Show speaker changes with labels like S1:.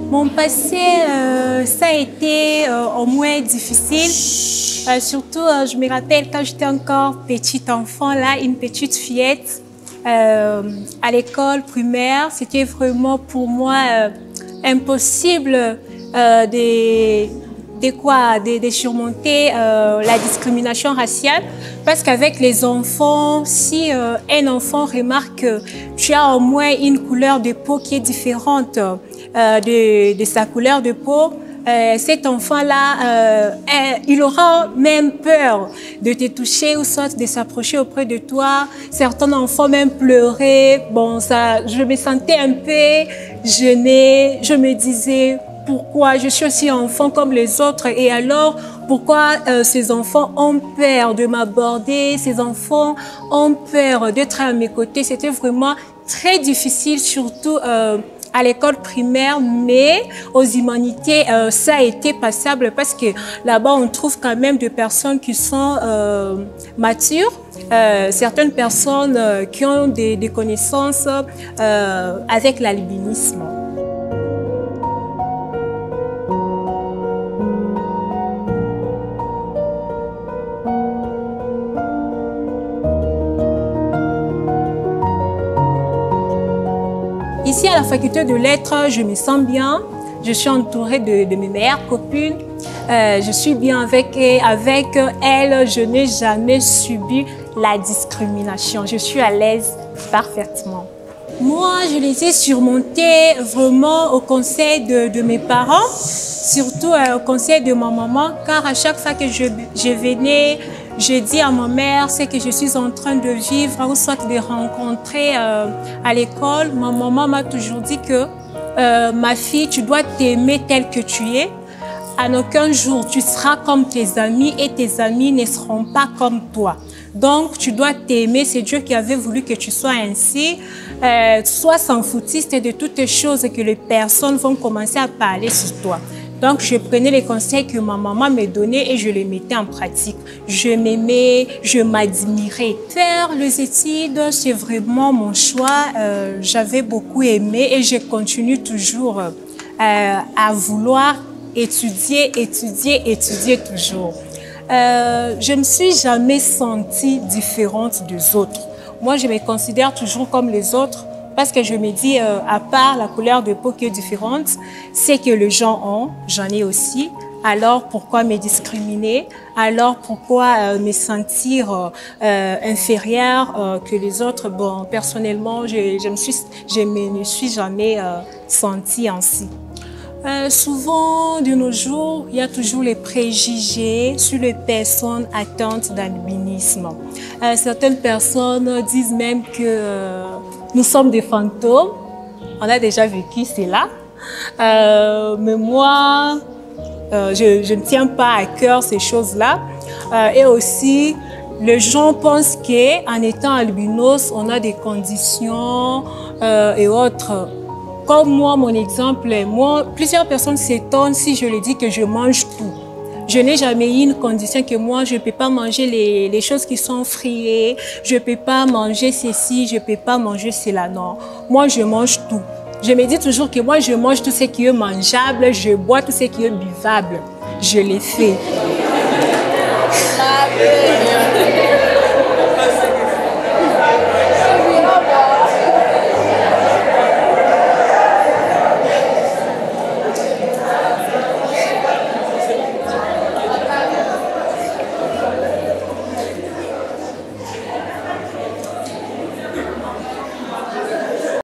S1: Mon passé, ça a été au moins difficile. Surtout, je me rappelle quand j'étais encore petite enfant, là, une petite fillette, à l'école primaire, c'était vraiment pour moi impossible de surmonter la discrimination raciale. Parce qu'avec les enfants, si un enfant remarque que tu as au moins une couleur de peau qui est différente de sa couleur de peau, cet enfant-là, il aura même peur de te toucher ou soit de s'approcher auprès de toi. Certains enfants même pleuraient. Bon, ça, je me sentais un peu gênée. Je me disais, pourquoi je suis aussi enfant comme les autres et alors pourquoi ces enfants ont peur de m'aborder, ces enfants ont peur d'être à mes côtés. C'était vraiment très difficile, surtout à l'école primaire, mais aux humanités, ça a été passable parce que là-bas, on trouve quand même des personnes qui sont matures, certaines personnes qui ont des connaissances avec l'albinisme. Ici, à la faculté de lettres, je me sens bien. Je suis entourée de mes meilleures copines. Je suis bien avec elles. Je n'ai jamais subi la discrimination. Je suis à l'aise parfaitement. Moi, je les ai surmontées vraiment au conseil de mes parents, surtout au conseil de ma maman, car à chaque fois que je venais, je dis à ma mère ce que je suis en train de vivre ou soit de rencontrer à l'école. Ma maman m'a toujours dit que ma fille, tu dois t'aimer telle que tu es. À aucun jour, tu seras comme tes amis et tes amis ne seront pas comme toi. Donc, tu dois t'aimer. C'est Dieu qui avait voulu que tu sois ainsi. Sois sans foutiste de toutes les choses que les personnes vont commencer à parler sur toi. Donc, je prenais les conseils que ma maman me donnait et je les mettais en pratique. Je m'aimais, je m'admirais. Faire les études, c'est vraiment mon choix. J'avais beaucoup aimé et je continue toujours à vouloir étudier toujours. Je ne me suis jamais sentie différente des autres. Moi, je me considère toujours comme les autres. Parce que je me dis, à part la couleur de peau qui est différente, c'est que les gens ont, j'en ai aussi. Alors, pourquoi me discriminer? Alors, pourquoi me sentir inférieure que les autres? Bon, personnellement, je me suis jamais sentie ainsi. Souvent, de nos jours, il y a toujours les préjugés sur les personnes atteintes d'albinisme. Certaines personnes disent même que nous sommes des fantômes. On a déjà vécu cela. Mais moi, je ne tiens pas à cœur ces choses-là. Et aussi, les gens pensent qu'en étant albinos, on a des conditions et autres. Comme moi, mon exemple, plusieurs personnes s'étonnent si je leur dis que je mange tout. Je n'ai jamais eu une condition que moi, je ne peux pas manger les choses qui sont friées, je ne peux pas manger ceci, je ne peux pas manger cela. Non, moi, je mange tout. Je me dis toujours que moi, je mange tout ce qui est mangeable, je bois tout ce qui est buvable. Je l'ai fait.